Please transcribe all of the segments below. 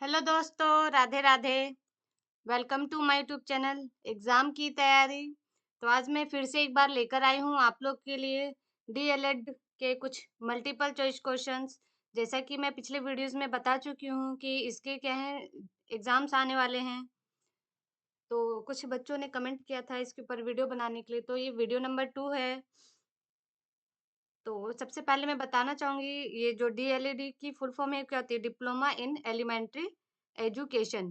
Hello दोस्तों, Radhe Radhe. Welcome to my YouTube channel exam की तैयारी। तो आज मैं फिर से एक बार लेकर आई हूँ आप लोग के लिए डीएलएड के कुछ मल्टीपल चॉइस क्वेश्चंस। जैसा कि मैं पिछले वीडियोस में बता चुकी हूँ कि इसके क्या है, एग्ज़ाम्स आने वाले हैं। तो कुछ बच्चों ने कमेंट किया था इसके ऊपर वीडियो बनाने के लिए, तो ये वीडियो नंबर 2 है। तो सबसे पहले मैं बताना चाहूँगी, ये जो डीएलएड की फुल फॉर्म है क्या होती है? Diploma in elementary education.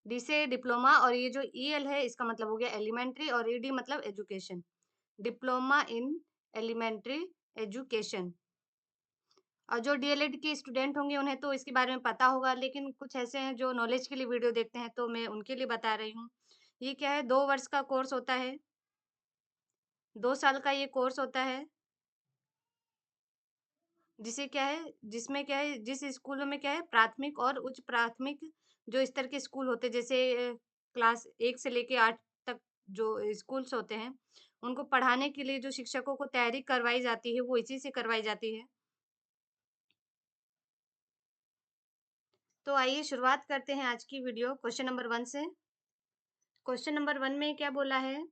D से डिप्लोमा, और ये जो ईएल है इसका मतलब हो गया एलिमेंट्री, और ईडी मतलब education. Diploma in elementary education. और जो डीएलएड के स्टूडेंट होंगे उन्हें तो इसके बारे में पता होगा, लेकिन कुछ ऐसे हैं जो नॉलेज के लिए वीडियो देखते हैं, तो मैं उनके लिए बता रही हूँ। ये क्या है, 2 वर्ष का कोर्स होता है। 2 साल का ये कोर्स होता है। जिसे क्या है, जिसमें क्या है, जिस स्कूलों में क्या है, प्राथमिक और उच्च प्राथमिक जो स्तर के स्कूल होते हैं, जैसे क्लास 1 से लेके 8 तक जो स्कूल्स होते हैं, उनको पढ़ाने के लिए जो शिक्षकों को तैयारी करवाई जाती है, वो इसी से करवाई जाती है। तो आइए शुरुआत करते हैं आज की वीडियो क्वेश्चन नंबर 1 से। क्वेश्चन नंबर 1 में क्या बोला है?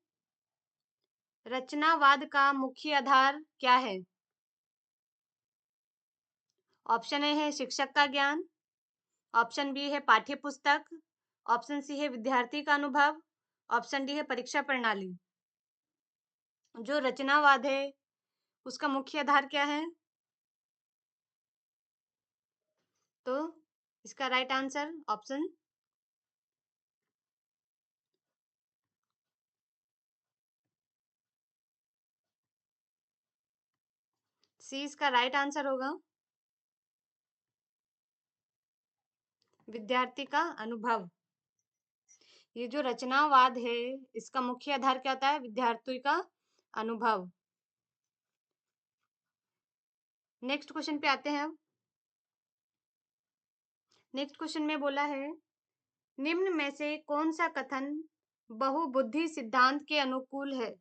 रचनावाद का मुख्य आधार क्या है? ऑप्शन ए है शिक्षक का ज्ञान, ऑप्शन बी है पाठ्य पुस्तक, ऑप्शन सी है विद्यार्थी का अनुभव, ऑप्शन डी है परीक्षा प्रणाली। जो रचनावाद है उसका मुख्य आधार क्या है? तो इसका राइट आंसर ऑप्शन सी इसका राइट आंसर होगा, विद्यार्थी का अनुभव। ये जो रचनावाद है इसका मुख्य आधार क्या होता है? विद्यार्थी का अनुभव। नेक्स्ट क्वेश्चन पे आते हैं। नेक्स्ट क्वेश्चन में बोला है, निम्न में से कौन सा कथन बहुबुद्धि सिद्धांत के अनुकूल है?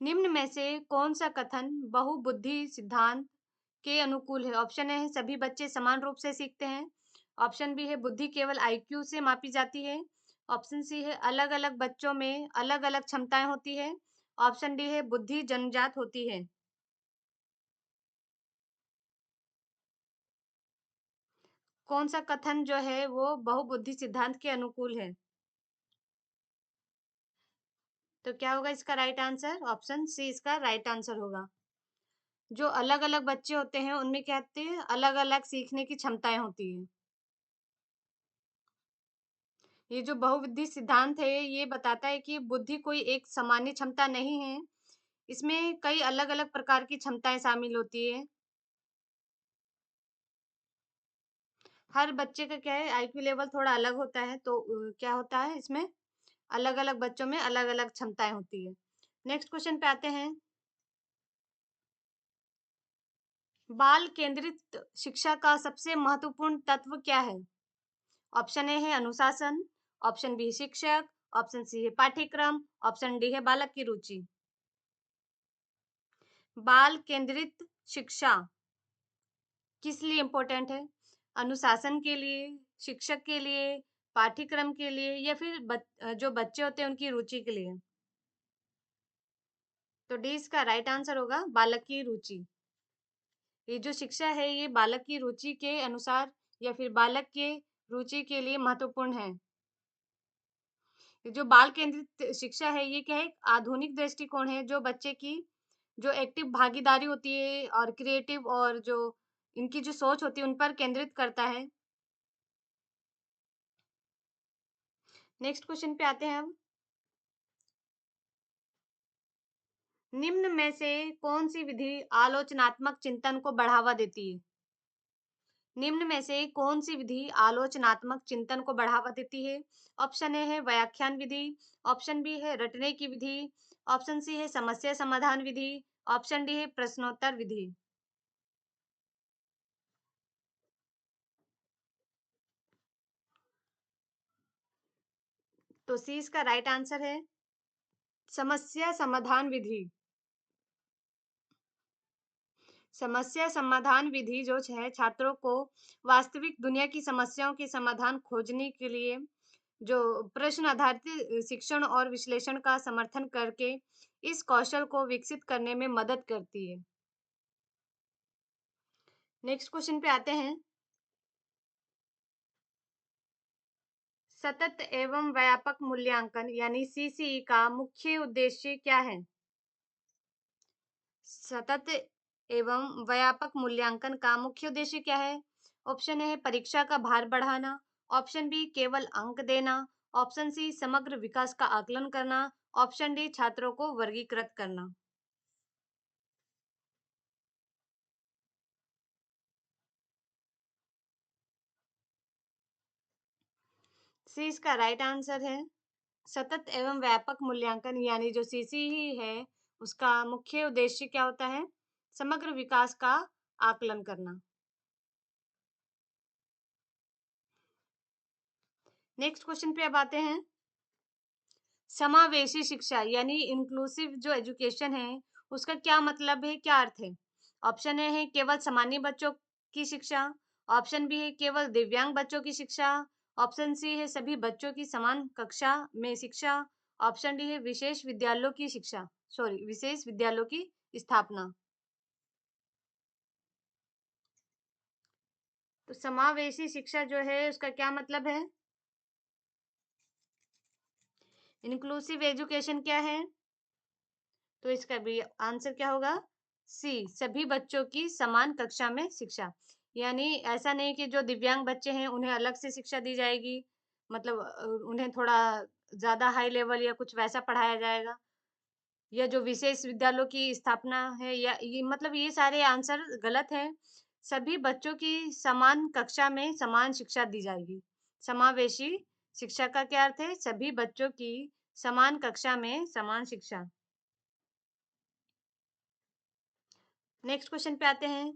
निम्न में से कौन सा कथन बहुबुद्धि सिद्धांत के अनुकूल है? ऑप्शन ए है सभी बच्चे समान रूप से सीखते हैं, ऑप्शन बी है बुद्धि केवल आईक्यू से मापी जाती है, ऑप्शन सी है अलग-अलग बच्चों में अलग-अलग क्षमताएं होती है, ऑप्शन डी है बुद्धि जन्मजात होती है। कौन सा कथन जो है वो बहुबुद्धि सिद्धांत के अनुकूल है? तो क्या होगा इसका राइट आंसर? ऑप्शन सी इसका राइट आंसर होगा। जो अलग-अलग बच्चे होते हैं उनमें क्या होती है, अलग-अलग सीखने की क्षमताएं होती है। ये जो बहुबुद्धि सिद्धांत है ये बताता है कि बुद्धि कोई एक सामान्य क्षमता नहीं है, इसमें कई अलग-अलग प्रकार की क्षमताएं शामिल होती है। हर बच्चे का क्या है, आईक्यू लेवल थोड़ा अलग होता है, तो क्या होता है इसमें, अलग-अलग बच्चों में अलग-अलग क्षमताएं होती है। नेक्स्ट क्वेश्चन पे आते हैं। बाल केंद्रित शिक्षा का सबसे महत्वपूर्ण तत्व क्या है? ऑप्शन ए है अनुशासन, ऑप्शन बी शिक्षक, ऑप्शन सी है पाठ्यक्रम, ऑप्शन डी है बालक की रुचि। बाल केंद्रित शिक्षा किस लिए इम्पोर्टेंट है? अनुशासन के लिए, शिक्षक के लिए, पाठ्यक्रम के लिए, या फिर जो बच्चे होते हैं उनकी रुचि के लिए? तो डी इसका राइट आंसर होगा, बालक की रुचि। ये जो शिक्षा है ये बालक की रुचि के अनुसार या फिर बालक के रुचि के लिए महत्वपूर्ण है। ये जो बाल केंद्रित शिक्षा है ये क्या है, एक आधुनिक दृष्टिकोण है जो बच्चे की जो एक्टिव भागीदारी होती है और क्रिएटिव और जो इनकी जो सोच होती है उन पर केंद्रित करता है। नेक्स्ट क्वेश्चन पे आते हैं हम। निम्न में से कौन सी विधि आलोचनात्मक चिंतन को बढ़ावा देती है? निम्न में से कौन सी विधि आलोचनात्मक चिंतन को बढ़ावा देती है? ऑप्शन ए है व्याख्यान विधि, ऑप्शन बी है रटने की विधि, ऑप्शन सी है समस्या समाधान विधि, ऑप्शन डी है प्रश्नोत्तर विधि। तो सी इसका राइट आंसर है, समस्या समाधान विधि। समस्या समाधान विधि जो है छात्रों को वास्तविक दुनिया की समस्याओं के समाधान खोजने के लिए जो प्रश्न आधारित शिक्षण और विश्लेषण का समर्थन करके इस कौशल को विकसित करने में मदद करती है। नेक्स्ट क्वेश्चन पे आते हैं। सतत एवं व्यापक मूल्यांकन यानी सीसीई का मुख्य उद्देश्य क्या है? सतत एवं व्यापक मूल्यांकन का मुख्य उद्देश्य क्या है? ऑप्शन ए है परीक्षा का भार बढ़ाना, ऑप्शन बी केवल अंक देना, ऑप्शन सी समग्र विकास का आकलन करना, ऑप्शन डी छात्रों को वर्गीकृत करना। सी इसका राइट आंसर है। सतत एवं व्यापक मूल्यांकन यानी जो सीसीई है, उसका मुख्य उद्देश्य क्या होता है? समग्र विकास का आकलन करना। नेक्स्ट क्वेश्चन पे अब आते हैं। समावेशी शिक्षा यानी इंक्लूसिव जो एजुकेशन है, उसका क्या मतलब है, क्या अर्थ है? ऑप्शन ए है केवल सामान्य बच्चों की शिक्षा, ऑप्शन बी है केवल दिव्यांग बच्चों की शिक्षा, ऑप्शन सी है सभी बच्चों की समान कक्षा में शिक्षा, ऑप्शन डी है विशेष विद्यालयों की स्थापना। तो समावेशी शिक्षा जो है उसका क्या मतलब है? इंक्लूसिव एजुकेशन क्या है? तो इसका भी आंसर क्या होगा? सी सभी बच्चों की समान कक्षा में शिक्षा। यानी ऐसा नहीं कि जो दिव्यांग बच्चे हैं उन्हें अलग से शिक्षा दी जाएगी, मतलब उन्हें थोड़ा ज्यादा हाई लेवल या कुछ वैसा पढ़ाया जाएगा, या जो विशेष विद्यालयों की स्थापना है, या ये मतलब ये सारे आंसर गलत हैं। सभी बच्चों की समान कक्षा में समान शिक्षा दी जाएगी। समावेशी शिक्षा का क्या अर्थ है? सभी बच्चों की समान कक्षा में समान शिक्षा। नेक्स्ट क्वेश्चन पे आते हैं।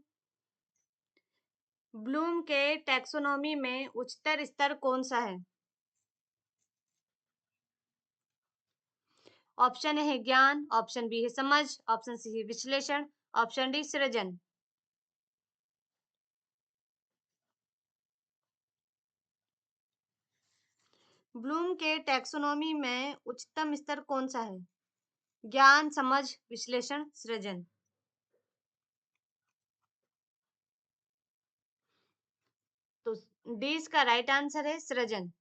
ब्लूम के टैक्सोनॉमी में उच्चतर स्तर कौन सा है? ऑप्शन ए है ज्ञान, ऑप्शन बी है समझ, ऑप्शन सी है विश्लेषण, ऑप्शन डी सृजन। ब्लूम के टैक्सोनॉमी में उच्चतम स्तर कौन सा है? ज्ञान, समझ, विश्लेषण, सृजन। तो डी इसका राइट आंसर है सृजन।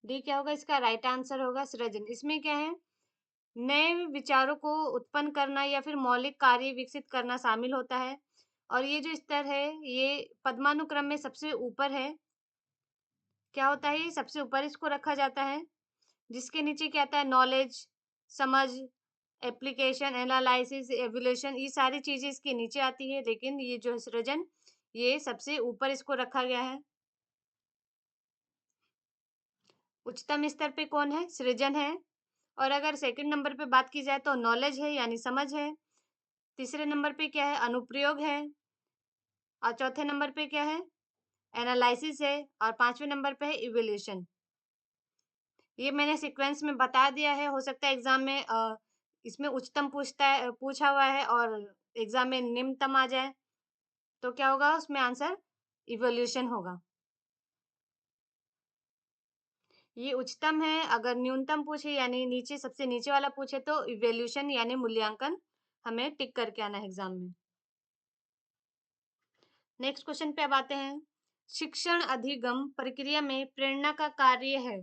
डी क्या होगा? इसका राइट आंसर होगा सृजन। इसमें क्या है? नए विचारों को उत्पन्न करना या फिर मौलिक कार्य विकसित करना शामिल होता है। और ये जो स्तर है, ये पद्मानुक्रम में सबसे ऊपर है। क्या होता है? ये सबसे ऊपर इसको रखा जाता है, जिसके नीचे क्या आता है? नॉलेज, समझ, एप्लीकेशन, एनालिसिस, एवोल्यूशन, ये सारी चीजें इसके नीचे आती है, लेकिन ये जो है सृजन, ये सबसे ऊपर इसको रखा गया है। उच्चतम स्तर पे कौन है? सृजन है। और अगर सेकंड नंबर पे बात की जाए तो नॉलेज है यानी समझ है। तीसरे नंबर पे क्या है? अनुप्रयोग है। और चौथे नंबर पे क्या है? एनालिसिस है। और पांचवें नंबर पे है इवोल्यूशन। ये मैंने सीक्वेंस में बता दिया है। हो सकता है एग्जाम में इसमें उच्चतम पूछा हुआ है और एग्जाम में निम्नतम आ जाए, तो क्या होगा उसमें आंसर? इवोल्यूशन होगा। ये उच्चतम है। अगर न्यूनतम पूछे यानी नीचे सबसे नीचे वाला पूछे तो इवोल्यूशन यानी मूल्यांकन हमें टिक करके आना है एग्जाम में। नेक्स्ट क्वेश्चन पे अब आते हैं। शिक्षण अधिगम प्रक्रिया में प्रेरणा का कार्य है।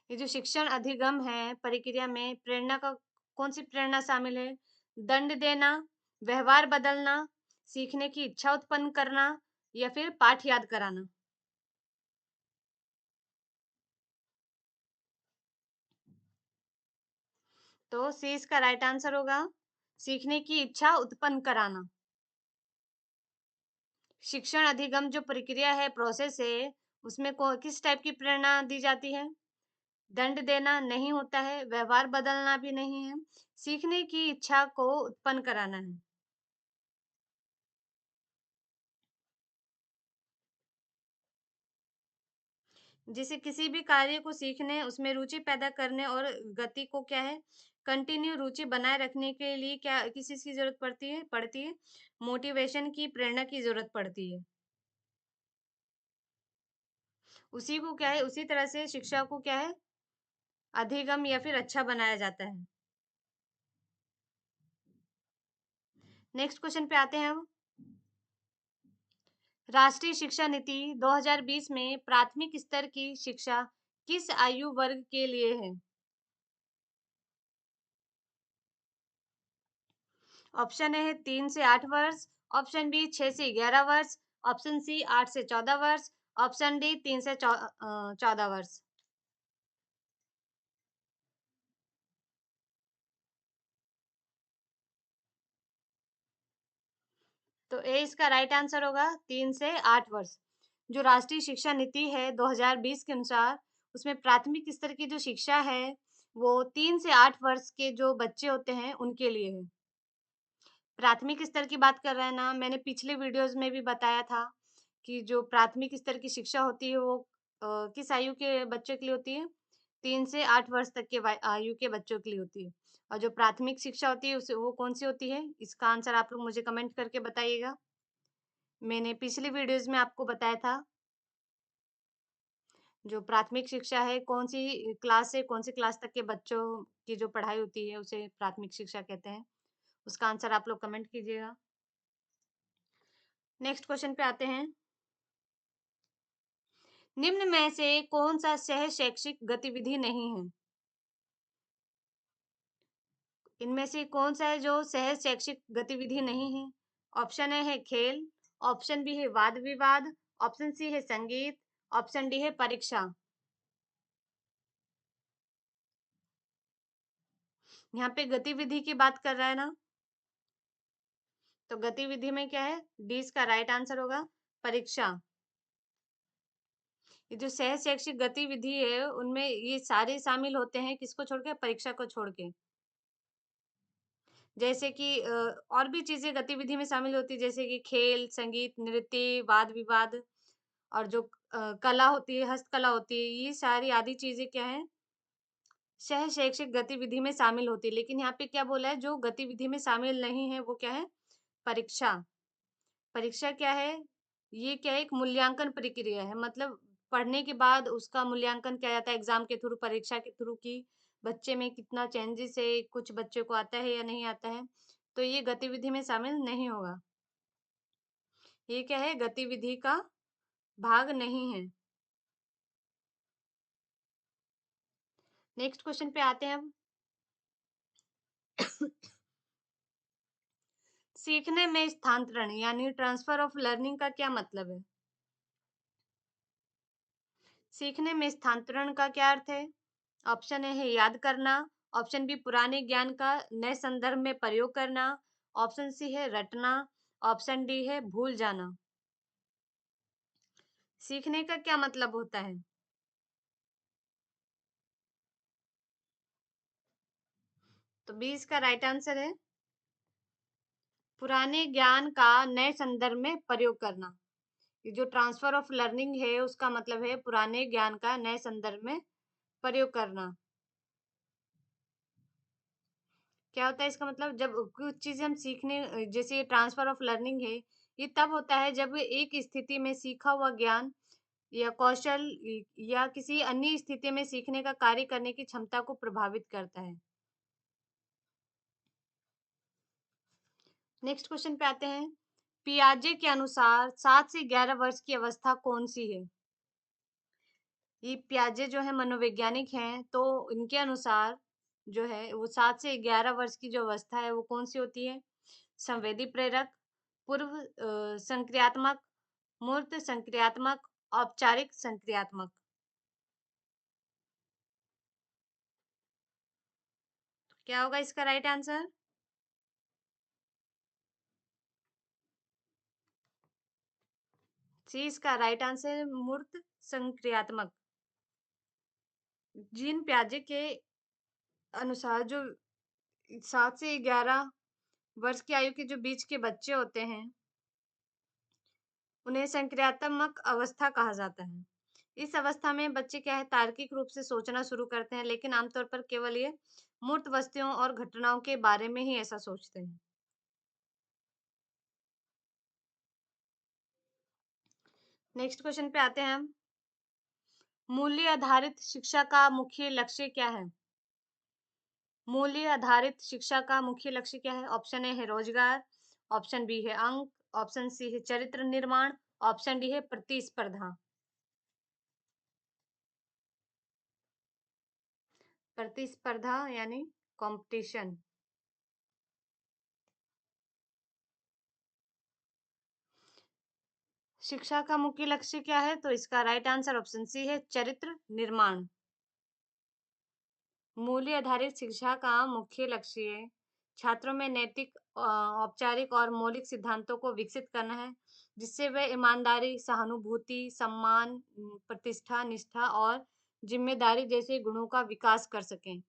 ये जो शिक्षण अधिगम है प्रक्रिया में प्रेरणा का, कौन सी प्रेरणा शामिल है? दंड देना, व्यवहार बदलना, सीखने की इच्छा उत्पन्न करना, या फिर पाठ याद कराना। तो सी इसका राइट आंसर होगा, सीखने की इच्छा उत्पन्न कराना। शिक्षण अधिगम जो प्रक्रिया है, प्रोसेस है, उसमें किस टाइप की प्रेरणा दी जाती है? दंड देना नहीं होता है, व्यवहार बदलना भी नहीं है, सीखने की इच्छा को उत्पन्न कराना है। जिसे किसी भी कार्य को सीखने, उसमें रुचि पैदा करने और गति को क्या है? कंटिन्यू रुचि बनाए रखने के लिए क्या किस चीज़ की ज़रूरत पड़ती है? मोटिवेशन की, प्रेरणा की ज़रूरत पड़ती है। उसी को क्या है उसी तरह से शिक्षा को क्या है अधिगम या फिर अच्छा बनाया जाता है। नेक्स्ट क्वेश्चन पे आते हैं हम। राष्ट्रीय शिक्षा नीति 2020 में प्राथमिक स्तर की शिक्षा किस आयु वर्ग के लिए है? ऑप्शन ए है 3 से 8 वर्ष, ऑप्शन बी 6 से 11 वर्ष, ऑप्शन सी 8 से 14 वर्ष, ऑप्शन डी 3 से 14 वर्ष। तो ए इसका राइट आंसर होगा 3 से 8 वर्ष। जो राष्ट्रीय शिक्षा नीति है 2020 के अनुसार उसमें प्राथमिक स्तर की जो शिक्षा है वो 3 से 8 वर्ष के जो बच्चे होते हैं उनके लिए है। प्राथमिक स्तर की बात कर रहे हैं ना, मैंने पिछले वीडियोज़ में भी बताया था कि जो प्राथमिक स्तर की शिक्षा होती है वो किस आयु के बच्चों के लिए होती है? 3 से 8 वर्ष तक के आयु के बच्चों के लिए होती है। और जो प्राथमिक शिक्षा होती है उसे वो कौन-सी होती है? इसका आंसर आप लोग मुझे कमेंट करके बताइएगा। मैंने पिछली वीडियोज़ में आपको बताया था, जो प्राथमिक शिक्षा है कौन-सी क्लास से कौन-सी क्लास तक के बच्चों की जो पढ़ाई होती है उसे प्राथमिक शिक्षा कहते हैं। उसका आंसर आप लोग कमेंट कीजिएगा। नेक्स्ट क्वेश्चन पे आते हैं। निम्न में से कौन-सा सह शैक्षिक गतिविधि नहीं है? इनमें से कौन-सा है जो सह शैक्षिक गतिविधि नहीं है? ऑप्शन ए है खेल, ऑप्शन बी है वाद-विवाद, ऑप्शन सी है संगीत, ऑप्शन डी है परीक्षा। यहाँ पे गतिविधि की बात कर रहा है ना, तो गतिविधि में क्या है? डी इसका राइट आंसर होगा परीक्षा। ये जो सह शैक्षिक गतिविधि है उनमें ये सारे शामिल होते हैं किसको छोड़ के? परीक्षा को छोड़ के। जैसे कि और भी चीज़ें गतिविधि में शामिल होती है जैसे कि खेल, संगीत, नृत्य, वाद-विवाद और जो कला होती है, हस्तकला होती है, ये सारी आदि चीज़ें क्या हैं? सह शैक्षिक गतिविधि में शामिल होती है। लेकिन यहाँ पे क्या बोला है जो गतिविधि में शामिल नहीं है वो क्या है? परीक्षा। परीक्षा क्या है? ये क्या है? एक मूल्यांकन प्रक्रिया है। मतलब पढ़ने के बाद उसका मूल्यांकन किया जाता है एग्ज़ाम के थ्रू, परीक्षा के थ्रू कि बच्चे में कितना चेंजेस है, कुछ बच्चों को आता है या नहीं आता है। तो ये गतिविधि में शामिल नहीं होगा। ये क्या है? गतिविधि का भाग नहीं है। नेक्स्ट क्वेश्चन पे आते हैं अब। सीखने में स्थानांतरण यानी ट्रांसफर ऑफ लर्निंग का क्या मतलब है? सीखने में स्थानांतरण का क्या अर्थ है? ऑप्शन ए है याद करना, ऑप्शन बी पुराने ज्ञान का नए संदर्भ में प्रयोग करना, ऑप्शन सी है रटना, ऑप्शन डी है भूल जाना। सीखने का क्या मतलब होता है? तो बी इसका राइट आंसर है पुराने ज्ञान का नए संदर्भ में प्रयोग करना। ये जो ट्रांसफर ऑफ लर्निंग है उसका मतलब है पुराने ज्ञान का नए संदर्भ में प्रयोग करना। क्या होता है इसका मतलब जब कुछ चीजें हम सीखने जैसे ये ट्रांसफर ऑफ लर्निंग है ये तब होता है जब एक स्थिति में सीखा हुआ ज्ञान या कौशल या किसी अन्य स्थिति में सीखने का कार्य करने की क्षमता को प्रभावित करता है। नेक्स्ट क्वेश्चन पे आते हैं। पियाजे के अनुसार 7 से 11 वर्ष की अवस्था कौन सी है? ये पियाजे जो है मनोवैज्ञानिक हैं तो इनके अनुसार जो है वो 7 से 11 वर्ष की जो अवस्था है वो कौन सी होती है? संवेदी प्रेरक, पूर्व संक्रियात्मक, मूर्त संक्रियात्मक, औपचारिक संक्रियात्मक। क्या होगा इसका राइट आंसर? सी इसका राइट आंसर है मूर्त संक्रियात्मक। जीन पियाजे के अनुसार जो 7 से 11 वर्ष की आयु के जो बीच के बच्चे होते हैं उन्हें संक्रियात्मक अवस्था कहा जाता है। इस अवस्था में बच्चे क्या है तार्किक रूप से सोचना शुरू करते हैं, लेकिन आमतौर पर केवल ये मूर्त वस्तुओं और घटनाओं के बारे में ही ऐसा सोचते हैं। नेक्स्ट क्वेश्चन पे आते हैं हम। मूल्य आधारित शिक्षा का मुख्य लक्ष्य क्या है? मूल्य आधारित शिक्षा का मुख्य लक्ष्य क्या है? ऑप्शन ए है रोजगार, ऑप्शन बी है अंक, ऑप्शन सी है चरित्र निर्माण, ऑप्शन डी है प्रतिस्पर्धा। प्रतिस्पर्धा यानी कंपटीशन। शिक्षा का मुख्य लक्ष्य क्या है? तो इसका राइट आंसर ऑप्शन सी है चरित्र निर्माण। मूल्य आधारित शिक्षा का मुख्य लक्ष्य छात्रों में नैतिक, औपचारिक और मौलिक सिद्धांतों को विकसित करना है, जिससे वे ईमानदारी, सहानुभूति, सम्मान, प्रतिष्ठा, निष्ठा और जिम्मेदारी जैसे गुणों का विकास कर सकें।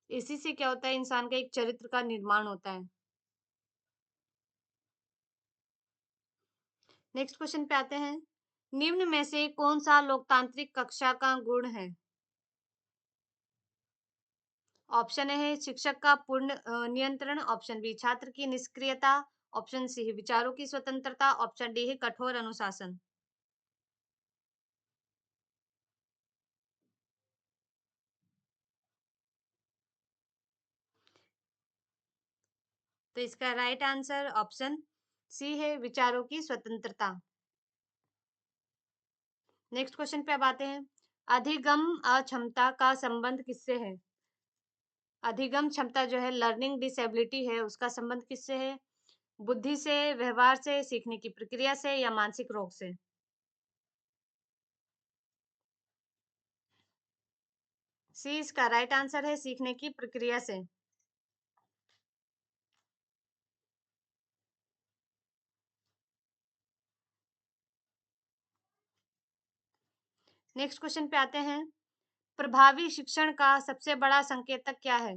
इसी से क्या होता है, इंसान का एक चरित्र का निर्माण होता है। नेक्स्ट क्वेश्चन पे आते हैं। निम्न में से कौन सा लोकतांत्रिक कक्षा का गुण है? ऑप्शन ए है शिक्षक का पूर्ण नियंत्रण, ऑप्शन बी छात्र की निष्क्रियता, ऑप्शन सी है विचारों की स्वतंत्रता, ऑप्शन डी है कठोर अनुशासन। तो इसका राइट आंसर ऑप्शन सी है विचारों की स्वतंत्रता। नेक्स्ट क्वेश्चन पे अब आते हैं। अधिगम अक्षमता का संबंध किससे है? अधिगम क्षमता जो है लर्निंग डिसेबिलिटी है, उसका संबंध किससे है? बुद्धि से, व्यवहार से, सीखने की प्रक्रिया से या मानसिक रोग से? सी इसका राइट आंसर है सीखने की प्रक्रिया से। नेक्स्ट क्वेश्चन पे आते हैं। प्रभावी शिक्षण का सबसे बड़ा संकेतक क्या है?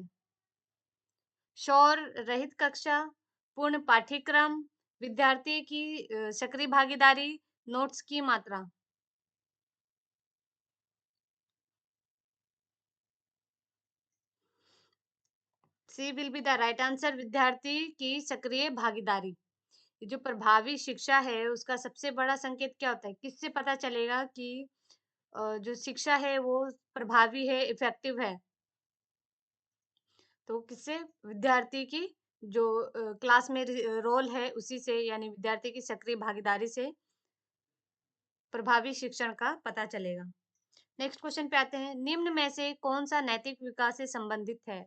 शोर रहित कक्षा, पूर्ण पाठ्यक्रम, विद्यार्थी की सक्रिय भागीदारी, नोट्स की मात्रा। C will be the right answer, विद्यार्थी की सक्रिय भागीदारी। ये जो प्रभावी शिक्षा है उसका सबसे बड़ा संकेत क्या होता है? किससे पता चलेगा कि जो शिक्षा है वो प्रभावी है, इफेक्टिव है? तो किससे? विद्यार्थी की जो क्लास में रोल है उसी से, यानी विद्यार्थी की सक्रिय भागीदारी से प्रभावी शिक्षण का पता चलेगा। नेक्स्ट क्वेश्चन पे आते हैं। निम्न में से कौन सा नैतिक विकास से संबंधित है?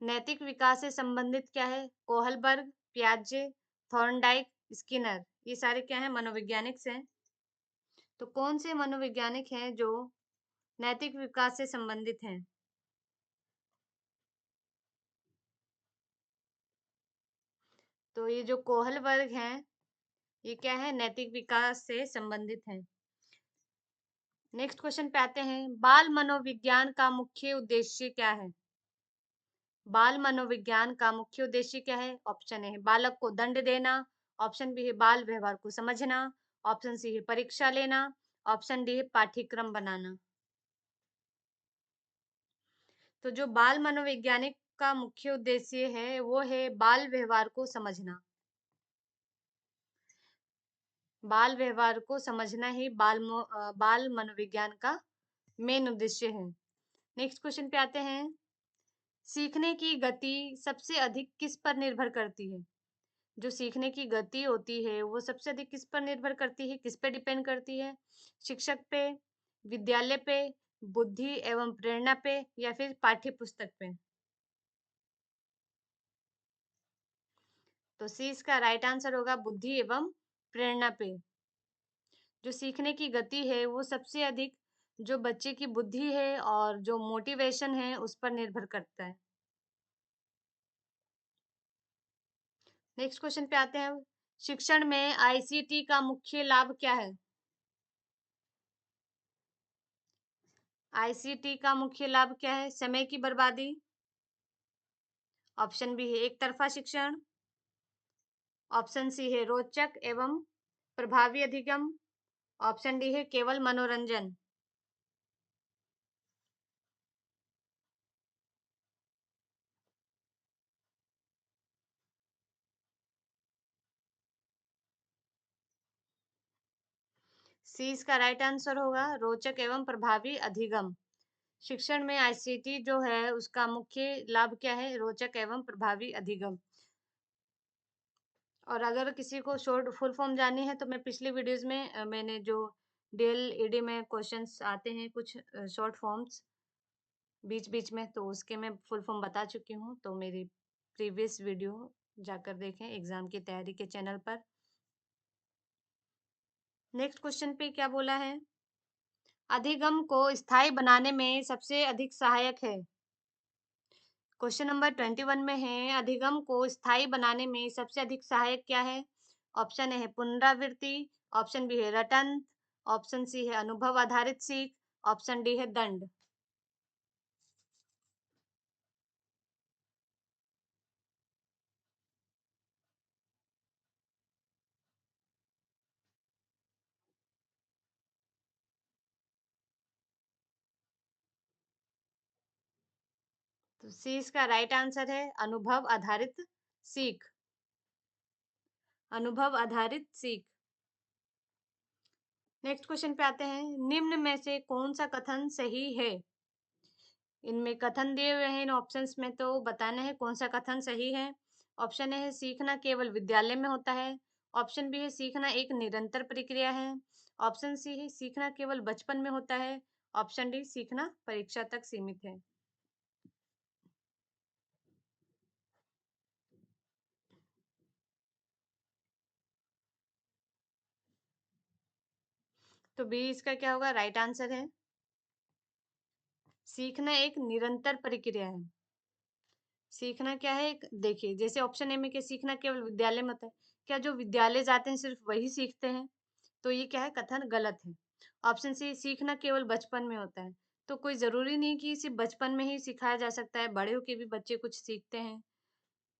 नैतिक विकास से संबंधित क्या है? कोहलबर्ग, पियाजे, थॉर्नडाइक, स्किनर, ये सारे क्या है? मनोवैज्ञानिक हैं। तो कौन से मनोवैज्ञानिक हैं जो नैतिक विकास से संबंधित हैं? तो ये जो कोहलबर्ग हैं, ये क्या है? नैतिक विकास से संबंधित हैं। नेक्स्ट क्वेश्चन पे आते हैं। बाल मनोविज्ञान का मुख्य उद्देश्य क्या है? बाल मनोविज्ञान का मुख्य उद्देश्य क्या है? ऑप्शन ए है बालक को दंड देना, ऑप्शन बी है बाल व्यवहार को समझना, ऑप्शन सी है परीक्षा लेना, ऑप्शन डी है पाठ्यक्रम बनाना। तो जो बाल मनोवैज्ञानिक का मुख्य उद्देश्य है वो है बाल व्यवहार को समझना। बाल व्यवहार को समझना ही बाल मनोविज्ञान का मेन उद्देश्य है। नेक्स्ट क्वेश्चन पे आते हैं। सीखने की गति सबसे अधिक किस पर निर्भर करती है? जो सीखने की गति होती है वो सबसे अधिक किस पर निर्भर करती है? किस पे डिपेंड करती है? शिक्षक पे, विद्यालय पे, बुद्धि एवं प्रेरणा पे या फिर पाठ्य पुस्तक पे? तो सी इसका राइट आंसर होगा बुद्धि एवं प्रेरणा पे। जो सीखने की गति है वो सबसे अधिक जो बच्चे की बुद्धि है और जो मोटिवेशन है उस पर निर्भर करता है। नेक्स्ट क्वेश्चन पे आते हैं। शिक्षण में आईसीटी का मुख्य लाभ क्या है? आईसीटी का मुख्य लाभ क्या है? समय की बर्बादी, ऑप्शन बी है एक तरफा शिक्षण, ऑप्शन सी है रोचक एवं प्रभावी अधिगम, ऑप्शन डी है केवल मनोरंजन। सी इसका राइट आंसर होगा रोचक एवं प्रभावी अधिगम। शिक्षण में आईसीटी जो है उसका मुख्य लाभ क्या है? रोचक एवं प्रभावी अधिगम। और अगर किसी को शॉर्ट फुल फॉर्म जाननी है तो मैं पिछली वीडियोस में मैंने जो डीएल ईडी में क्वेश्चंस आते हैं कुछ शॉर्ट फॉर्म्स बीच बीच में, तो उसके मैं फुल फॉर्म बता चुकी हूँ, तो मेरी प्रीवियस वीडियो जाकर देखें एग्जाम की तैयारी के चैनल पर। नेक्स्ट क्वेश्चन पे क्या बोला है? अधिगम को स्थायी बनाने में सबसे अधिक सहायक है। क्वेश्चन नंबर 21 में है अधिगम को स्थायी बनाने में सबसे अधिक सहायक क्या है? ऑप्शन ए है पुनरावृत्ति, ऑप्शन बी है रटन, ऑप्शन सी है अनुभव आधारित सीख, ऑप्शन डी है दंड। तो सी इसका राइट आंसर है अनुभव आधारित सीख। अनुभव आधारित सीख। नेक्स्ट क्वेश्चन पे आते हैं निम्न में से कौन सा कथन सही है? इनमें कथन दिए हुए हैं इन ऑप्शंस में, तो बताना है कौन सा कथन सही है। ऑप्शन ए है सीखना केवल विद्यालय में होता है, ऑप्शन बी है सीखना एक निरंतर प्रक्रिया है, ऑप्शन सी है सीखना केवल बचपन में होता है, ऑप्शन डी सीखना परीक्षा तक सीमित है। तो बी इसका क्या होगा? राइट आंसर है सीखना एक निरंतर प्रक्रिया है। सीखना क्या है? देखिए जैसे ऑप्शन ए में क्या सीखना केवल विद्यालय में होता है, क्या जो विद्यालय जाते हैं सिर्फ वही सीखते हैं? तो ये क्या है? कथन गलत है। ऑप्शन सी सीखना केवल बचपन में होता है, तो कोई जरूरी नहीं कि सिर्फ बचपन में ही सिखाया जा सकता है, बड़े होके भी बच्चे कुछ सीखते हैं,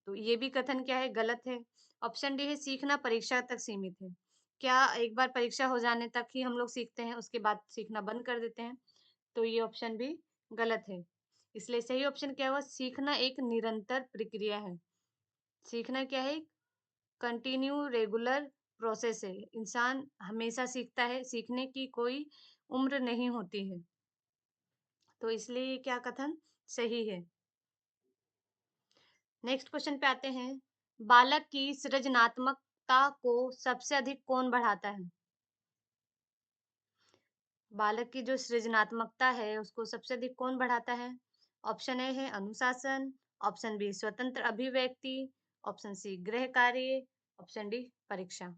तो ये भी कथन क्या है? गलत है। ऑप्शन डी है सीखना परीक्षा तक सीमित है, क्या एक बार परीक्षा हो जाने तक ही हम लोग सीखते हैं, उसके बाद सीखना बंद कर देते हैं? तो ये ऑप्शन भी गलत है। इसलिए सही ऑप्शन क्या हुआ? सीखना एक निरंतर प्रक्रिया है। सीखना क्या है? कंटिन्यू रेगुलर प्रोसेस है। इंसान हमेशा सीखता है, सीखने की कोई उम्र नहीं होती है, तो इसलिए ये क्या कथन सही है। नेक्स्ट क्वेश्चन पे आते हैं बालक की सृजनात्मकता को सबसे अधिक कौन बढ़ाता है? बालक की जो सृजनात्मकता है उसको सबसे अधिक कौन बढ़ाता है? ऑप्शन ए है अनुशासन, ऑप्शन बी स्वतंत्र अभिव्यक्ति, ऑप्शन सी गृह कार्य, ऑप्शन डी परीक्षा।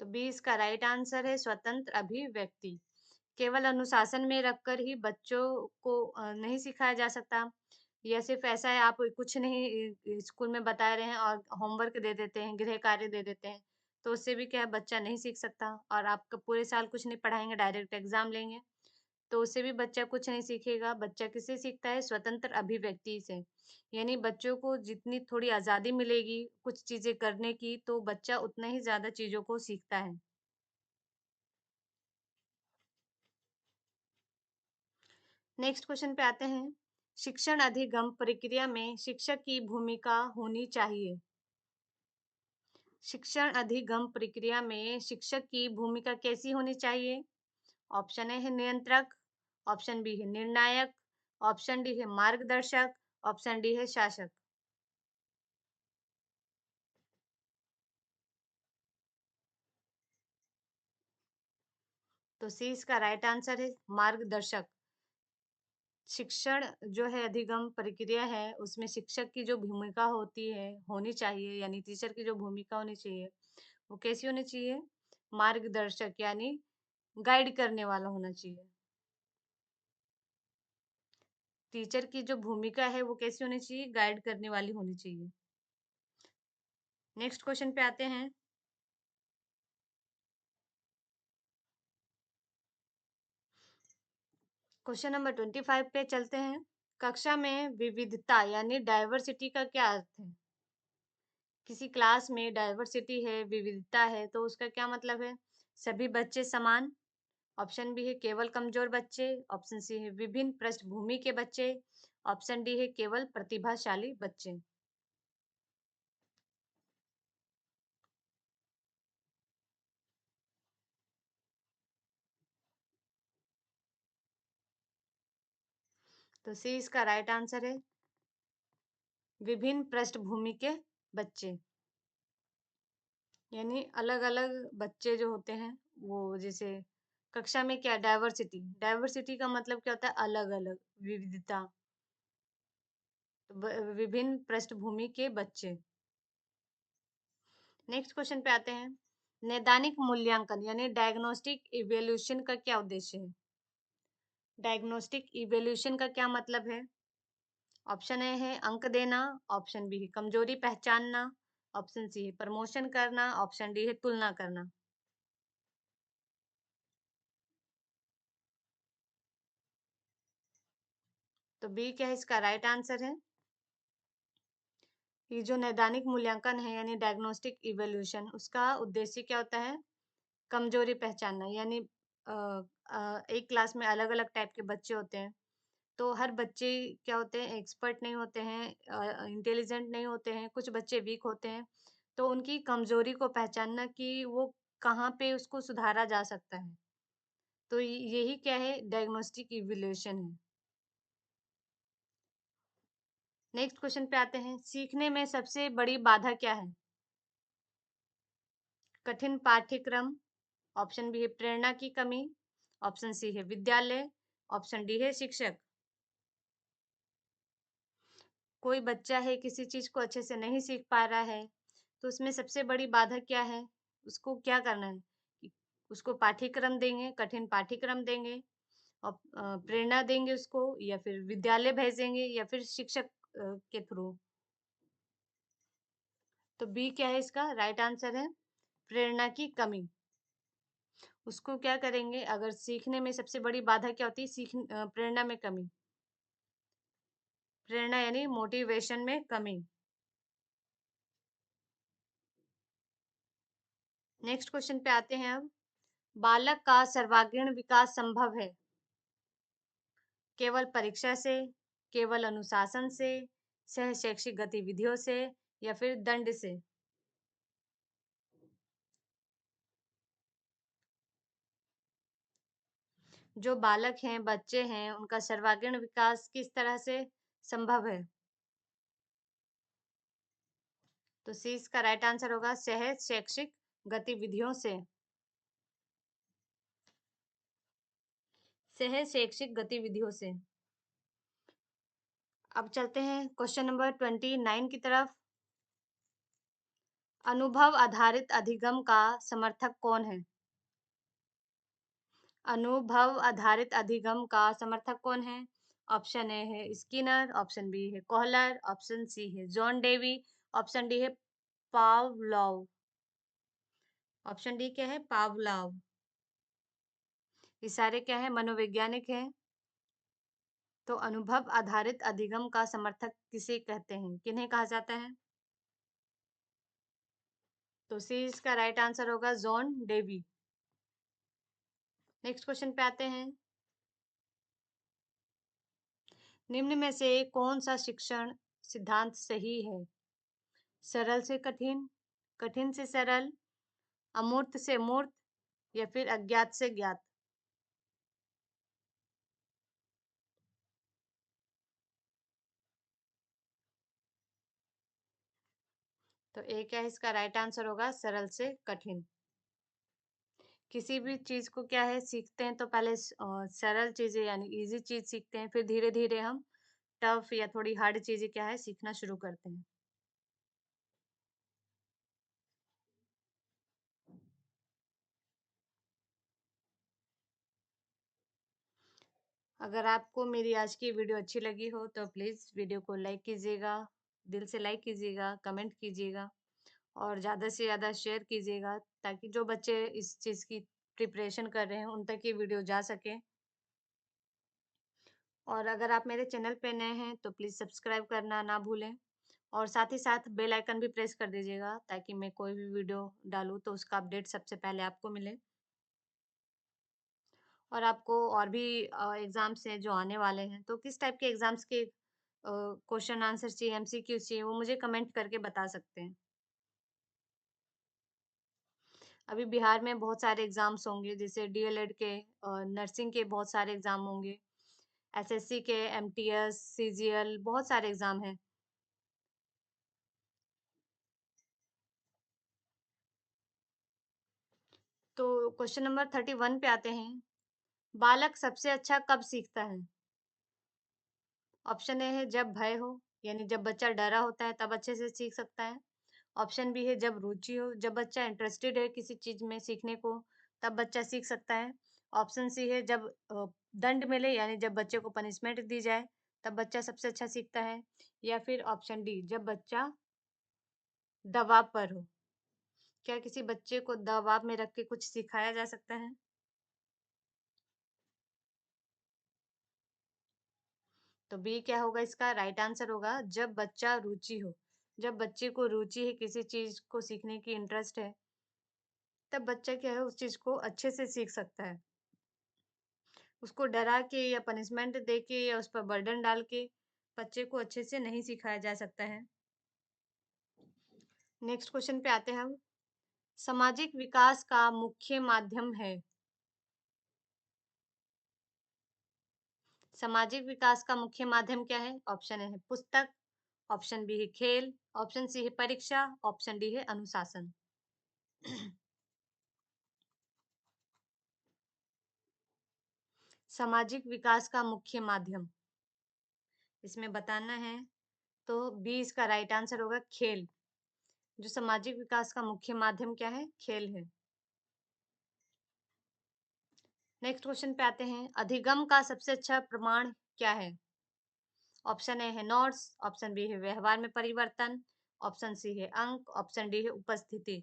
तो बी इसका राइट आंसर है स्वतंत्र अभिव्यक्ति। केवल अनुशासन में रखकर ही बच्चों को नहीं सिखाया जा सकता, या सिर्फ ऐसा है आप कुछ नहीं स्कूल में बता रहे हैं और होमवर्क दे देते हैं, गृह कार्य दे देते हैं, तो उससे भी क्या है बच्चा नहीं सीख सकता। और आप पूरे साल कुछ नहीं पढ़ाएंगे, डायरेक्ट एग्जाम लेंगे, तो उससे भी बच्चा कुछ नहीं सीखेगा। बच्चा किससे सीखता है? स्वतंत्र अभिव्यक्ति से। यानी बच्चों को जितनी थोड़ी आजादी मिलेगी कुछ चीजें करने की, तो बच्चा उतना ही ज्यादा चीजों को सीखता है। नेक्स्ट क्वेश्चन पे आते हैं शिक्षण अधिगम प्रक्रिया में शिक्षक की भूमिका होनी चाहिए। शिक्षण अधिगम प्रक्रिया में शिक्षक की भूमिका कैसी होनी चाहिए? ऑप्शन ए है नियंत्रक, ऑप्शन बी है निर्णायक, ऑप्शन डी है मार्गदर्शक, ऑप्शन डी है शासक। तो सी इसका राइट आंसर है मार्गदर्शक। शिक्षण जो है अधिगम प्रक्रिया है उसमें शिक्षक की जो भूमिका होती है होनी चाहिए, यानी टीचर की जो भूमिका होनी चाहिए वो कैसी होनी चाहिए? मार्गदर्शक, यानी गाइड करने वाला होना चाहिए। टीचर की जो भूमिका है वो कैसी होनी चाहिए? गाइड करने वाली होनी चाहिए। नेक्स्ट क्वेश्चन पे आते हैं क्वेश्चन नंबर 25 पे चलते हैं। कक्षा में विविधता यानी डाइवर्सिटी का क्या अर्थ है? किसी क्लास में डाइवर्सिटी है, विविधता है, तो उसका क्या मतलब है? सभी बच्चे समान। ऑप्शन बी है केवल कमजोर बच्चे। ऑप्शन सी है विभिन्न पृष्ठभूमि के बच्चे। ऑप्शन डी है केवल प्रतिभाशाली बच्चे। तो सी इसका राइट आंसर है विभिन्न पृष्ठभूमि के बच्चे। यानी अलग-अलग बच्चे जो होते हैं, वो जैसे कक्षा में क्या डाइवर्सिटी, डाइवर्सिटी का मतलब क्या होता है? अलग-अलग, विविधता। तो विभिन्न पृष्ठभूमि के बच्चे। नेक्स्ट क्वेश्चन पे आते हैं। नैदानिक मूल्यांकन यानी डायग्नोस्टिक इवैल्यूएशन का क्या उद्देश्य है? डायग्नोस्टिक इवैल्यूएशन का क्या मतलब है? ऑप्शन ए है अंक देना। ऑप्शन बी है कमजोरी पहचानना। ऑप्शन सी है प्रमोशन करना। ऑप्शन डी है तुलना करना। तो बी क्या है इसका राइट आंसर है। ये जो नैदानिक मूल्यांकन है यानी डायग्नोस्टिक इवैल्यूएशन, उसका उद्देश्य क्या होता है? कमजोरी पहचानना। यानी एक क्लास में अलग-अलग टाइप के बच्चे होते हैं, तो हर बच्चे क्या होते हैं? एक्सपर्ट नहीं होते हैं, इंटेलिजेंट नहीं होते हैं, कुछ बच्चे वीक होते हैं। तो उनकी कमजोरी को पहचानना कि वो कहाँ पे उसको सुधारा जा सकता है। तो यही क्या है? डायग्नोस्टिक इवैल्यूएशन है। नेक्स्ट क्वेश्चन पे आते हैं। सीखने में सबसे बड़ी बाधा क्या है? कठिन पाठ्यक्रम। ऑप्शन बी है प्रेरणा की कमी। ऑप्शन सी है विद्यालय। ऑप्शन डी है शिक्षक। कोई बच्चा है किसी चीज को अच्छे से नहीं सीख पा रहा है, तो उसमें सबसे बड़ी बाधा क्या है? उसको क्या करना है? कि उसको पाठ्यक्रम देंगे, कठिन पाठ्यक्रम देंगे और प्रेरणा देंगे उसको, या फिर विद्यालय भेजेंगे, या फिर शिक्षक के थ्रू। तो बी क्या है इसका राइट आंसर है प्रेरणा की कमी। उसको क्या करेंगे? अगर सीखने में सबसे बड़ी बाधा क्या होती है? प्रेरणा में कमी। प्रेरणा यानी मोटिवेशन में कमी। नेक्स्ट क्वेश्चन पे आते हैं अब। बालक का सर्वांगीण विकास संभव है केवल परीक्षा से, केवल अनुशासन से, सह शैक्षिक गतिविधियों से, या फिर दंड से। जो बालक हैं, बच्चे हैं, उनका सर्वांगीण विकास किस तरह से संभव है? तो सी इसका राइट आंसर होगा सहज शैक्षिक गतिविधियों से। सहज शैक्षिक गतिविधियों से। अब चलते हैं क्वेश्चन नंबर 29 की तरफ। अनुभव आधारित अधिगम का समर्थक कौन है? अनुभव आधारित अधिगम का समर्थक कौन है? ऑप्शन ए है स्किनर। ऑप्शन बी है कोहलर। ऑप्शन सी है जॉन डेवी। ऑप्शन डी है पावलोव। ऑप्शन डी क्या है? पावलोव। ये सारे क्या है? मनोवैज्ञानिक है। तो अनुभव आधारित अधिगम का समर्थक किसे कहते हैं? किन्हें कहा जाता है? तो सी इसका राइट आंसर होगा जॉन डेवी। नेक्स्ट क्वेश्चन पे आते हैं। निम्न में से कौन सा शिक्षण सिद्धांत सही है? सरल से कठिन, कठिन से सरल, अमूर्त से मूर्त, या फिर अज्ञात से ज्ञात। तो ए क्या है इसका राइट आंसर होगा सरल से कठिन। किसी भी चीज को क्या है सीखते हैं तो पहले सरल चीजें यानी इजी चीज सीखते हैं, फिर धीरे धीरे हम टफ या थोड़ी हार्ड चीजें क्या है सीखना शुरू करते हैं। अगर आपको मेरी आज की वीडियो अच्छी लगी हो तो प्लीज वीडियो को लाइक कीजिएगा, दिल से लाइक कीजिएगा, कमेंट कीजिएगा और ज़्यादा से ज़्यादा शेयर कीजिएगा, ताकि जो बच्चे इस चीज़ की प्रिपरेशन कर रहे हैं उन तक ये वीडियो जा सके। और अगर आप मेरे चैनल पे नए हैं तो प्लीज़ सब्सक्राइब करना ना भूलें और साथ ही साथ बेल आइकन भी प्रेस कर दीजिएगा ताकि मैं कोई भी वीडियो डालूँ तो उसका अपडेट सबसे पहले आपको मिले। और आपको और भी एग्ज़ाम्स हैं जो आने वाले हैं, तो किस टाइप के एग्ज़ाम्स के क्वेश्चन आंसर चाहिए, एमसीक्यूज़ चाहिए, वो मुझे कमेंट करके बता सकते हैं। अभी बिहार में बहुत सारे एग्ज़ाम्स होंगे, जैसे डीएलएड के, नर्सिंग के बहुत सारे एग्ज़ाम होंगे, एसएससी के, एमटीएस, सीजीएल, बहुत सारे एग्ज़ाम हैं। तो क्वेश्चन नंबर 31 पे आते हैं। बालक सबसे अच्छा कब सीखता है? ऑप्शन ए है जब भय हो, यानी जब बच्चा डरा होता है तब अच्छे से सीख सकता है। ऑप्शन बी है जब रुचि हो, जब बच्चा इंटरेस्टेड है किसी चीज़ में सीखने को, तब बच्चा सीख सकता है। ऑप्शन सी है जब दंड मिले, यानी जब बच्चे को पनिशमेंट दी जाए, तब बच्चा सबसे अच्छा सीखता है। या फिर ऑप्शन डी, जब बच्चा दबाव पर हो। क्या किसी बच्चे को दबाव में रख के कुछ सिखाया जा सकता है? तो बी क्या होगा इसका राइट आंसर होगा जब बच्चा रुचि हो। जब बच्चे को रुचि है, किसी चीज़ को सीखने की इंटरेस्ट है, तब बच्चा क्या है उस चीज़ को अच्छे से सीख सकता है। उसको डरा के या पनिशमेंट दे के या उस पर बर्डन डाल के बच्चे को अच्छे से नहीं सिखाया जा सकता है। नेक्स्ट क्वेश्चन पे आते हैं हम। सामाजिक विकास का मुख्य माध्यम है। सामाजिक विकास का मुख्य माध्यम क्या है? ऑप्शन ए है पुस्तक, ऑप्शन बी है खेल, ऑप्शन सी है परीक्षा, ऑप्शन डी है अनुशासन। सामाजिक विकास का मुख्य माध्यम, इसमें बताना है, तो बी इसका राइट आंसर होगा खेल। जो सामाजिक विकास का मुख्य माध्यम क्या है? खेल है। नेक्स्ट क्वेश्चन पे आते हैं। अधिगम का सबसे अच्छा प्रमाण क्या है? ऑप्शन ए है नोट्स, ऑप्शन बी है व्यवहार में परिवर्तन, ऑप्शन सी है अंक, ऑप्शन डी है उपस्थिति।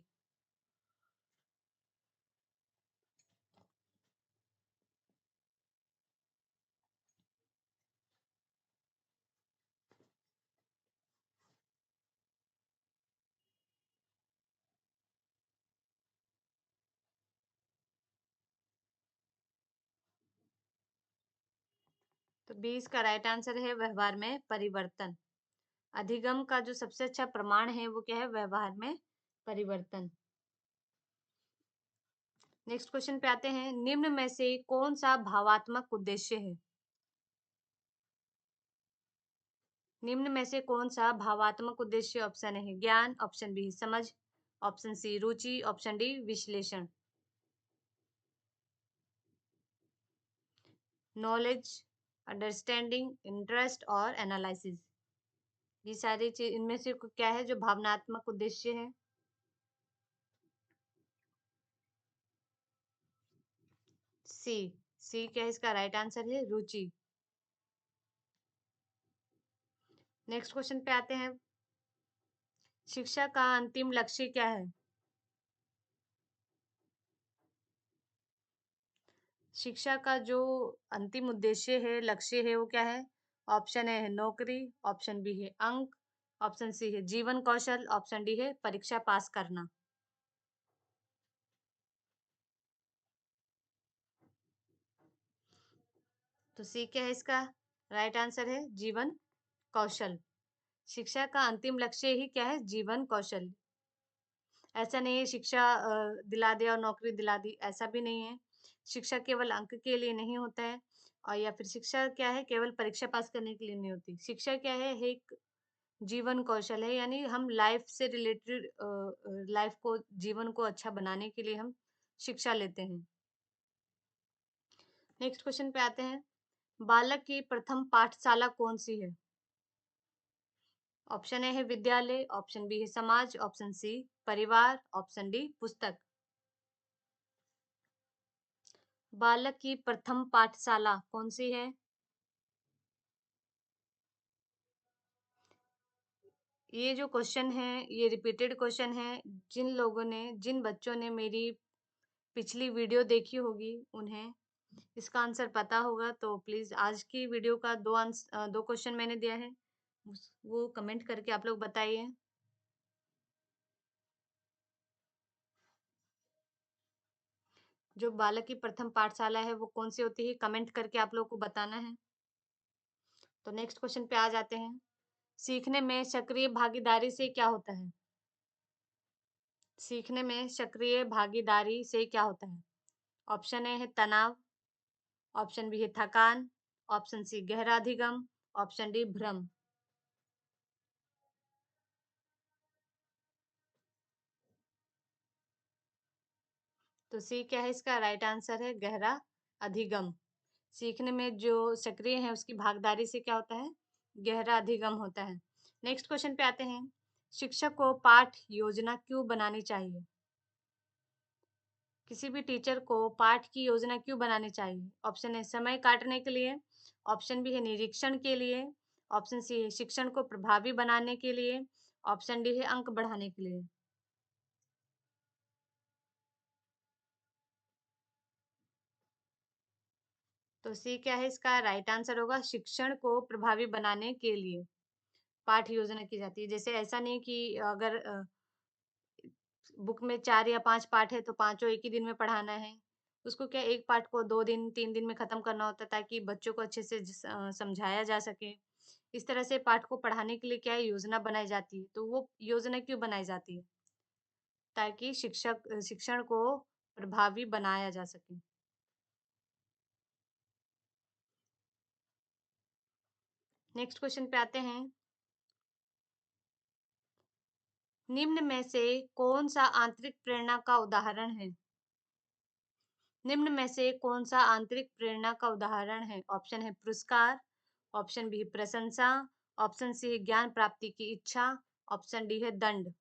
तो बी इसका राइट आंसर है व्यवहार में परिवर्तन। अधिगम का जो सबसे अच्छा प्रमाण है वो क्या है? व्यवहार में परिवर्तन। नेक्स्ट क्वेश्चन पे आते हैं। निम्न में से कौन सा भावात्मक उद्देश्य है? निम्न में से कौन सा भावात्मक उद्देश्य? ऑप्शन ए है ज्ञान, ऑप्शन बी है समझ, ऑप्शन सी रुचि, ऑप्शन डी विश्लेषण। नॉलेज, अंडरस्टैंडिंग, इंटरेस्ट और एनालिसिस, ये सारी चीज इनमें से क्या है जो भावनात्मक उद्देश्य है? सी। सी क्या है इसका राइट आंसर है रुचि। नेक्स्ट क्वेश्चन पे आते हैं। शिक्षा का अंतिम लक्ष्य क्या है? शिक्षा का जो अंतिम उद्देश्य है, लक्ष्य है, वो क्या है? ऑप्शन ए है नौकरी, ऑप्शन बी है अंक, ऑप्शन सी है जीवन कौशल, ऑप्शन डी है परीक्षा पास करना। तो सी क्या है इसका राइट आंसर है जीवन कौशल। शिक्षा का अंतिम लक्ष्य ही क्या है? जीवन कौशल। ऐसा नहीं है शिक्षा दिला दे और नौकरी दिला दी, ऐसा भी नहीं है। शिक्षा केवल अंक के लिए नहीं होता है, और या फिर शिक्षा क्या है केवल परीक्षा पास करने के लिए नहीं होती। शिक्षा क्या है एक जीवन कौशल है, यानी हम लाइफ से रिलेटेड लाइफ को, जीवन को अच्छा बनाने के लिए हम शिक्षा लेते हैं। नेक्स्ट क्वेश्चन पे आते हैं। बालक की प्रथम पाठशाला कौन सी है? ऑप्शन ए है विद्यालय, ऑप्शन बी है समाज, ऑप्शन सी परिवार, ऑप्शन डी पुस्तक। बालक की प्रथम पाठशाला कौन सी है? ये जो क्वेश्चन है ये रिपीटेड क्वेश्चन है। जिन बच्चों ने मेरी पिछली वीडियो देखी होगी उन्हें इसका आंसर पता होगा। तो प्लीज आज की वीडियो का दो क्वेश्चन मैंने दिया है, वो कमेंट करके आप लोग बताइए। जो बालक की प्रथम पाठशाला है वो कौन सी होती है, कमेंट करके आप लोग को बताना है। तो नेक्स्ट क्वेश्चन पे आ जाते हैं। सीखने में सक्रिय भागीदारी से क्या होता है? सीखने में सक्रिय भागीदारी से क्या होता है? ऑप्शन ए है तनाव, ऑप्शन बी है थकान, ऑप्शन सी गहरा अधिगम, ऑप्शन डी भ्रम। तो सी क्या है इसका राइट आंसर है गहरा अधिगम। सीखने में जो सक्रिय है उसकी भागीदारी से क्या होता है? गहरा अधिगम होता है। नेक्स्ट क्वेश्चन पे आते हैं। शिक्षक को पाठ योजना क्यों बनानी चाहिए? किसी भी टीचर को पाठ की योजना क्यों बनानी चाहिए? ऑप्शन ए समय काटने के लिए, ऑप्शन बी है निरीक्षण के लिए, ऑप्शन सी है शिक्षण को प्रभावी बनाने के लिए, ऑप्शन डी है अंक बढ़ाने के लिए। तो सी क्या है इसका राइट आंसर होगा शिक्षण को प्रभावी बनाने के लिए पाठ योजना की जाती है। जैसे ऐसा नहीं कि अगर बुक में 4 या 5 पाठ है तो पाँचों एक ही दिन में पढ़ाना है। उसको क्या एक पाठ को 2 दिन, 3 दिन में खत्म करना होता है ताकि बच्चों को अच्छे से समझाया जा सके। इस तरह से पाठ को पढ़ाने के लिए क्या है योजना बनाई जाती है। तो वो योजना क्यों बनाई जाती है? ताकि शिक्षण को प्रभावी बनाया जा सके। नेक्स्ट क्वेश्चन पे आते हैं। निम्न में से कौन सा आंतरिक प्रेरणा का उदाहरण है? निम्न में से कौन सा आंतरिक प्रेरणा का उदाहरण है? ऑप्शन है पुरस्कार, ऑप्शन बी है प्रशंसा, ऑप्शन सी है ज्ञान प्राप्ति की इच्छा, ऑप्शन डी है दंड।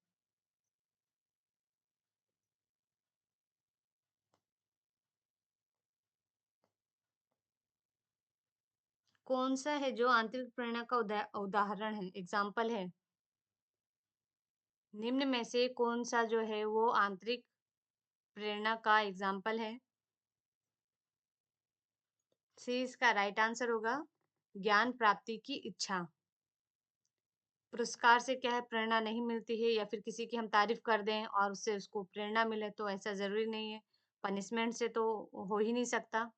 कौन सा है जो आंतरिक प्रेरणा का उदाहरण है, एग्जाम्पल है? निम्न में से कौन सा जो है वो आंतरिक प्रेरणा का एग्जाम्पल है? सी इसका राइट आंसर होगा ज्ञान प्राप्ति की इच्छा। पुरस्कार से क्या है प्रेरणा नहीं मिलती है या फिर किसी की हम तारीफ कर दें और उससे उसको प्रेरणा मिले तो ऐसा जरूरी नहीं है। पनिशमेंट से तो हो ही नहीं सकता।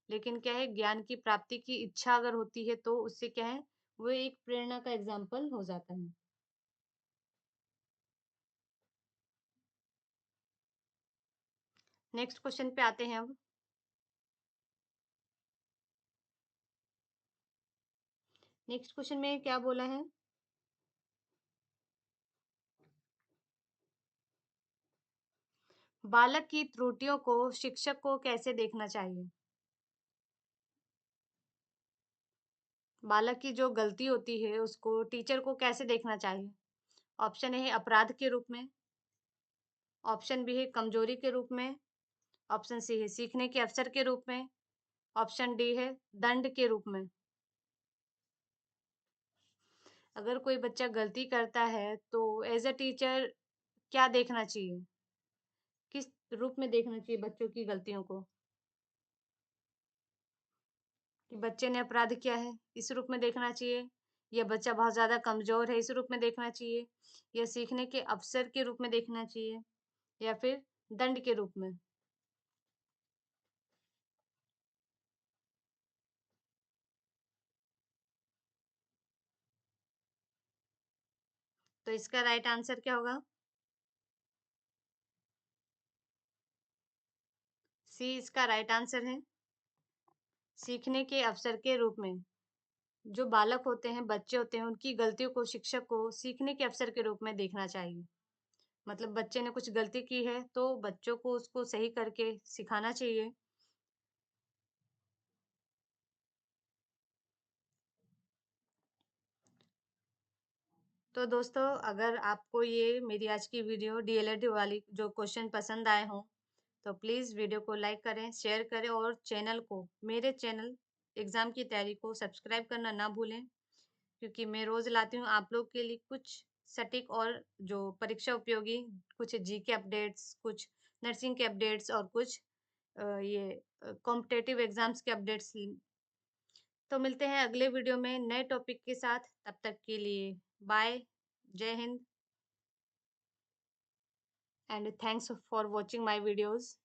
लेकिन क्या है ज्ञान की प्राप्ति की इच्छा अगर होती है तो उससे क्या है वो एक प्रेरणा का एग्जाम्पल हो जाता है। नेक्स्ट क्वेश्चन पे आते हैं अब। नेक्स्ट क्वेश्चन में क्या बोला है? बालक की त्रुटियों को शिक्षक को कैसे देखना चाहिए? बालक की जो गलती होती है उसको टीचर को कैसे देखना चाहिए? ऑप्शन ए है अपराध के रूप में, ऑप्शन बी है कमजोरी के रूप में, ऑप्शन सी है सीखने के अवसर के रूप में, ऑप्शन डी है दंड के रूप में। अगर कोई बच्चा गलती करता है तो एज अ टीचर क्या देखना चाहिए? किस रूप में देखना चाहिए बच्चों की गलतियों को? कि बच्चे ने अपराध किया है इस रूप में देखना चाहिए, या बच्चा बहुत ज्यादा कमजोर है इस रूप में देखना चाहिए, या सीखने के अवसर के रूप में देखना चाहिए, या फिर दंड के रूप में? तो इसका राइट आंसर क्या होगा? सी इसका राइट आंसर है सीखने के अवसर के रूप में। जो बालक होते हैं, बच्चे होते हैं, उनकी गलतियों को शिक्षक को सीखने के अवसर के रूप में देखना चाहिए। मतलब बच्चे ने कुछ गलती की है तो बच्चों को उसको सही करके सिखाना चाहिए। तो दोस्तों अगर आपको ये मेरी आज की वीडियो डीएलएड वाली जो क्वेश्चन पसंद आए हों तो प्लीज़ वीडियो को लाइक करें, शेयर करें और चैनल को मेरे चैनल एग्ज़ाम की तैयारी को सब्सक्राइब करना ना भूलें। क्योंकि मैं रोज़ लाती हूँ आप लोग के लिए कुछ सटीक और जो परीक्षा उपयोगी कुछ जीके अपडेट्स, कुछ नर्सिंग के अपडेट्स और कुछ ये कॉम्पिटिटिव एग्ज़ाम्स के अपडेट्स तो मिलते हैं अगले वीडियो में नए टॉपिक के साथ। तब तक के लिए बाय, जय Hind and thanks for watching my videos.